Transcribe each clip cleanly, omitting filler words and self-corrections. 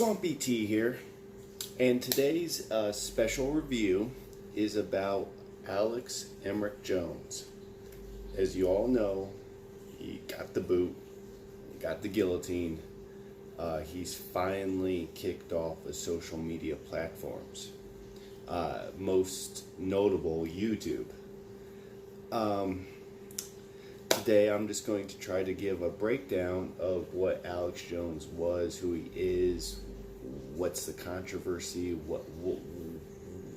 Swampy Tea here, and today's special review is about Alex Emmerich Jones. As you all know, he got the boot, got the guillotine. He's finally kicked off the social media platforms, most notable YouTube. Today I'm just going to try to give a breakdown of what Alex Jones was, who he is, what's the controversy,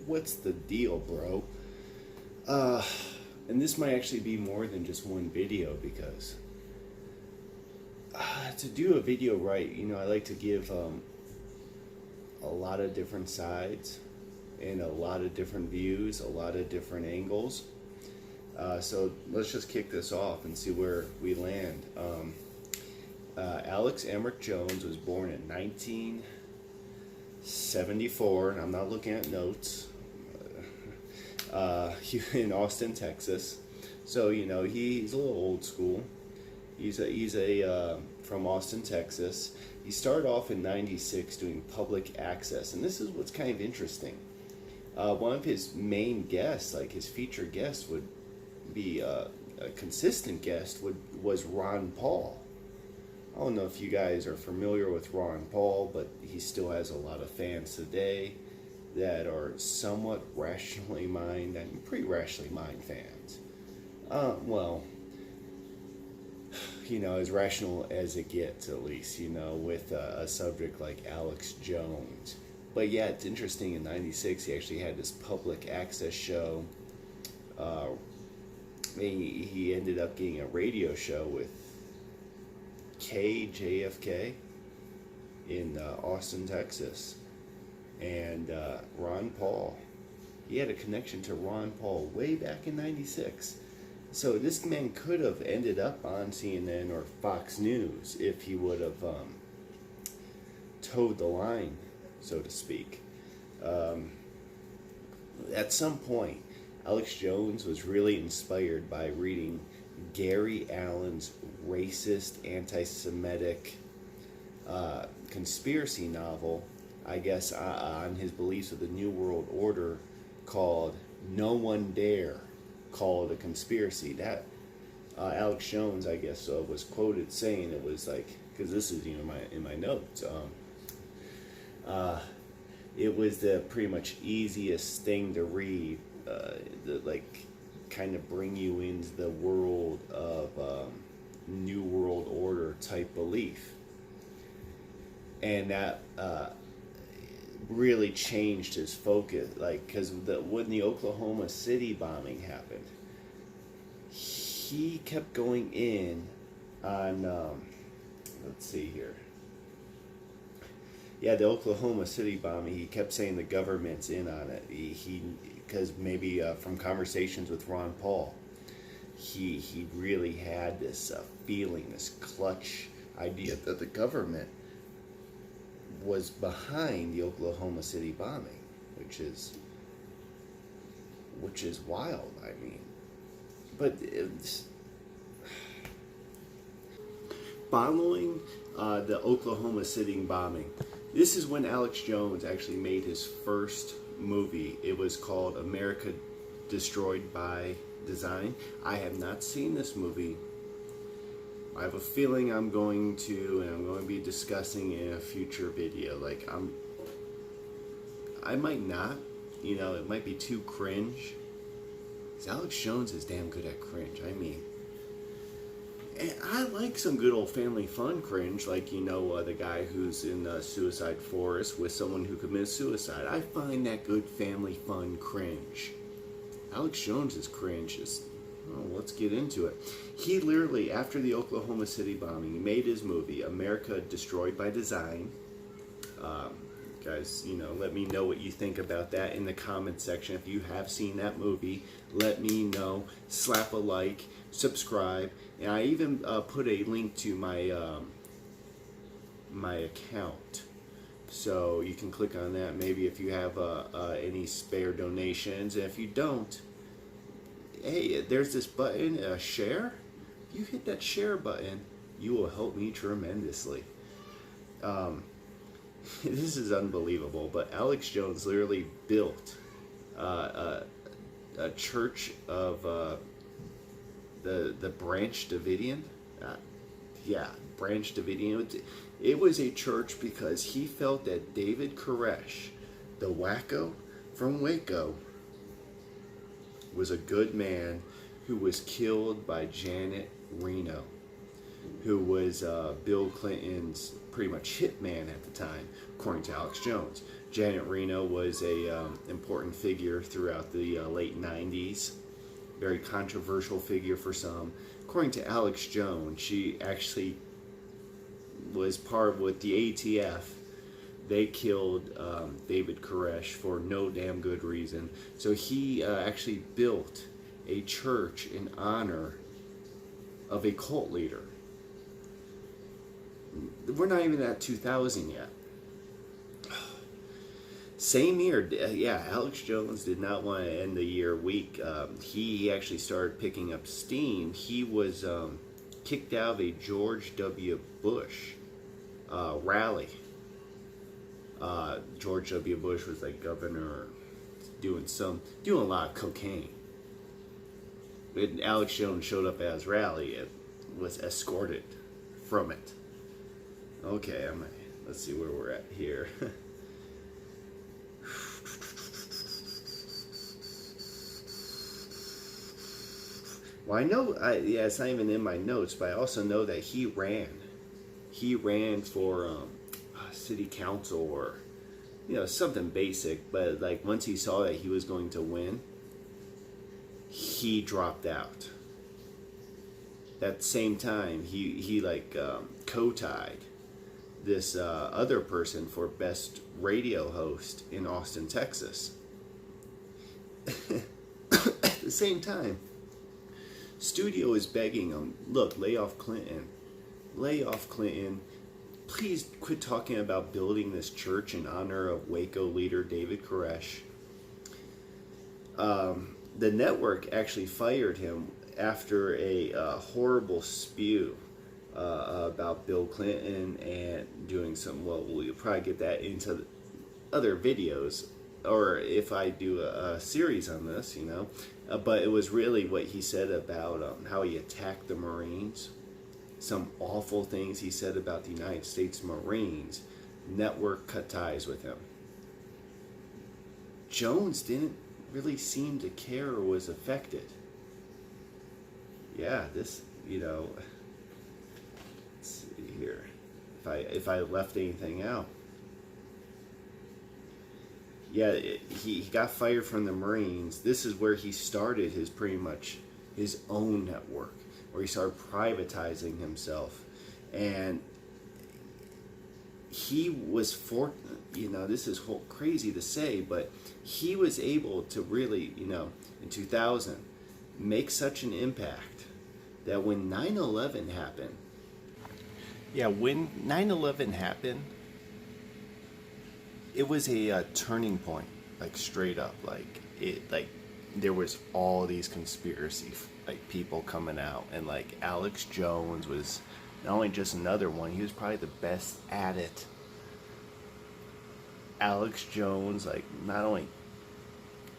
what's the deal, bro. And this might actually be more than just one video, because to do a video right, I like to give a lot of different sides and a lot of different views, a lot of different angles. So let's just kick this off and see where we land. Alex Emmerich Jones was born in 1974, and I'm not looking at notes, in Austin, Texas. So, he's a little old school. He's from Austin, Texas. He started off in 96 doing public access, and this is what's kind of interesting. One of his main guests, like his featured guest, would be a consistent guest was Ron Paul. I don't know if you guys are familiar with Ron Paul, but he still has a lot of fans today that are somewhat rationally minded, and pretty rationally minded fans. As rational as it gets, at least, with a subject like Alex Jones. But yeah, it's interesting, in 96 he actually had this public access show. He ended up getting a radio show with KJFK in Austin, Texas. And Ron Paul. He had a connection to Ron Paul way back in 96. So this man could have ended up on CNN or Fox News if he would have towed the line, so to speak. At some point, Alex Jones was really inspired by reading Gary Allen's racist, anti-Semitic conspiracy novel, I guess, on his beliefs of the New World Order, called No One Dare, called a conspiracy. That Alex Jones, I guess, was quoted saying, it was like, because this is in my notes, it was the pretty much easiest thing to read, kind of bring you into the world of New World Order type belief. And that really changed his focus, because when the Oklahoma City bombing happened, he kept going in on, let's see here. Yeah, the Oklahoma City bombing, he kept saying the government's in on it. Because maybe from conversations with Ron Paul, he really had this feeling, this clutch idea that the government was behind the Oklahoma City bombing, which is wild. I mean, but following the Oklahoma City bombing, this is when Alex Jones actually made his first movie. It was called America Destroyed by Design. I have not seen this movie. I have a feeling I'm going to be discussing in a future video. I might not, it might be too cringe. 'Cause Alex Jones is damn good at cringe. I mean, and I like some good old family fun cringe, like, the guy who's in Suicide Forest with someone who commits suicide. I find that good family fun cringe. Alex Jones' cringe is, let's get into it. He literally, after the Oklahoma City bombing, he made his movie, America Destroyed by Design. Guys, let me know what you think about that in the comment section. If you have seen that movie, let me know. Slap a like, subscribe, and I even put a link to my my account, so you can click on that. Maybe if you have any spare donations, and if you don't, hey, there's this button, share. If you hit that share button, you will help me tremendously. this is unbelievable, but Alex Jones literally built a church of the Branch Davidian. Uh, yeah, Branch Davidian. It was a church because he felt that David Koresh, the wacko from Waco, was a good man who was killed by Janet Reno, who was Bill Clinton's pretty much hitman at the time, according to Alex Jones. Janet Reno was a important figure throughout the late 90s, very controversial figure for some. According to Alex Jones, she actually was part with the ATF. They killed David Koresh for no damn good reason. So he actually built a church in honor of a cult leader. We're not even at 2000 yet. Same year, yeah, Alex Jones did not want to end the year weak. He actually started picking up steam. He was kicked out of a George W. Bush rally. George W. Bush was like governor, doing a lot of cocaine. When Alex Jones showed up at his rally, it was escorted from it. Okay, let's see where we're at here. Well, I know, yeah, it's not even in my notes, but I also know that he ran. He ran for city council or, something basic. But like once he saw that he was going to win, he dropped out. At the same time, he co-tied this other person for best radio host in Austin, Texas. At the same time, studio is begging him, look, lay off Clinton. Lay off Clinton. Please quit talking about building this church in honor of Waco leader David Koresh. The network actually fired him after a horrible spew about Bill Clinton and doing some, well, we'll probably get that into other videos, or if I do a series on this, but it was really what he said about how he attacked the Marines, some awful things he said about the United States Marines. Network cut ties with him. Jones didn't really seem to care or was affected. Yeah, this, let's see here, if I left anything out. Yeah, he got fired from the Marines. This is where he started his pretty much his own network, where he started privatizing himself. And he was this is crazy to say, but he was able to really, in 2000, make such an impact that when 9/11 happened, when 9/11 happened, it was a turning point, like straight up, there was all these conspiracy people coming out, and like Alex Jones was not only just another one, he was probably the best at it. Alex Jones, not only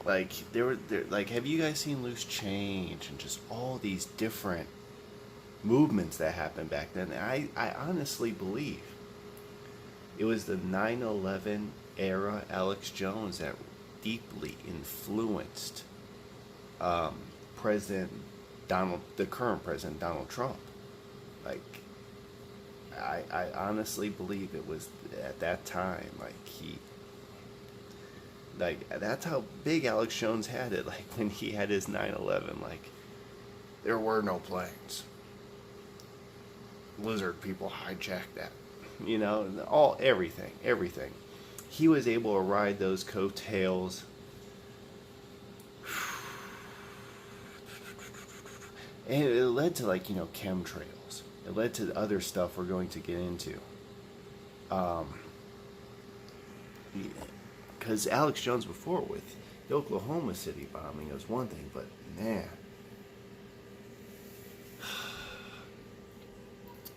have you guys seen Loose Change and just all these different movements that happened back then? I honestly believe it was the 9/11 era Alex Jones that deeply influenced the current President Donald Trump. I honestly believe it was at that time, that's how big Alex Jones had it, when he had his 9/11, there were no planes. Lizard people hijacked that, everything. He was able to ride those coattails. And it led to chemtrails. It led to other stuff we're going to get into. Because Alex Jones before with the Oklahoma City bombing was one thing, but man,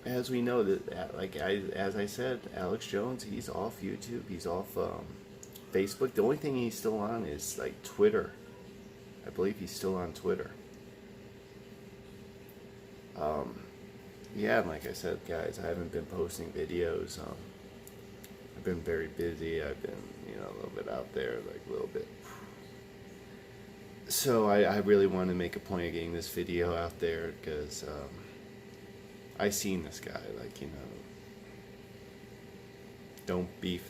as we know that, as I said, Alex Jones, he's off YouTube, he's off Facebook. The only thing he's still on is like Twitter. I believe he's still on Twitter. Yeah, and like I said, guys, I haven't been posting videos. I've been very busy. I've been, a little bit out there, like a little bit. So I really want to make a point of getting this video out there because I seen this guy, don't be,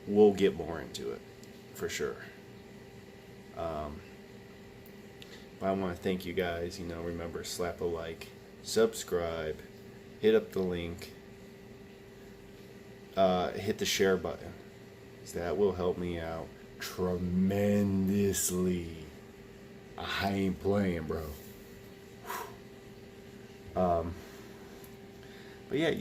we'll get more into it for sure. But I want to thank you guys. Remember, slap a like, subscribe, hit up the link, hit the share button. That will help me out tremendously. I ain't playing, bro. But yeah,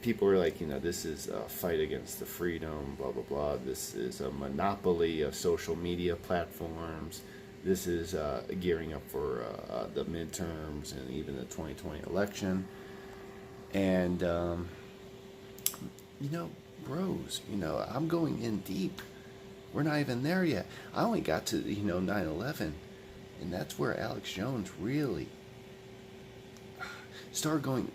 people are like, this is a fight against the freedom, blah, blah, blah. This is a monopoly of social media platforms. This is gearing up for the midterms and even the 2020 election. And, bros, I'm going in deep. We're not even there yet. I only got to, 9/11. And that's where Alex Jones really started going,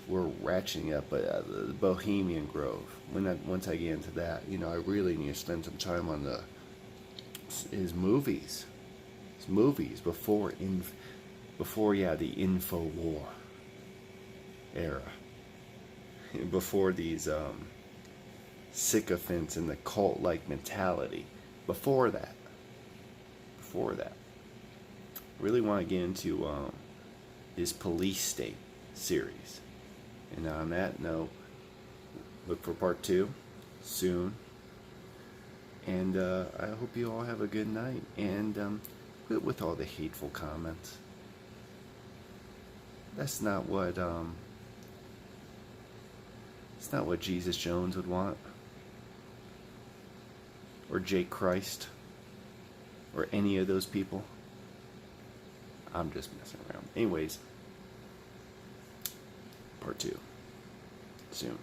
we're ratcheting up the Bohemian Grove. Once I get into that, I really need to spend some time on his movies. His movies before the Infowar era. Before these sycophants and the cult-like mentality. Before that. Really want to get into his Police State series. And on that note, look for part 2 soon. And I hope you all have a good night. And with all the hateful comments, that's not what it's not what Jesus Jones would want, or Jake Christ, or any of those people. I'm just messing around. Anyways, part 2 soon.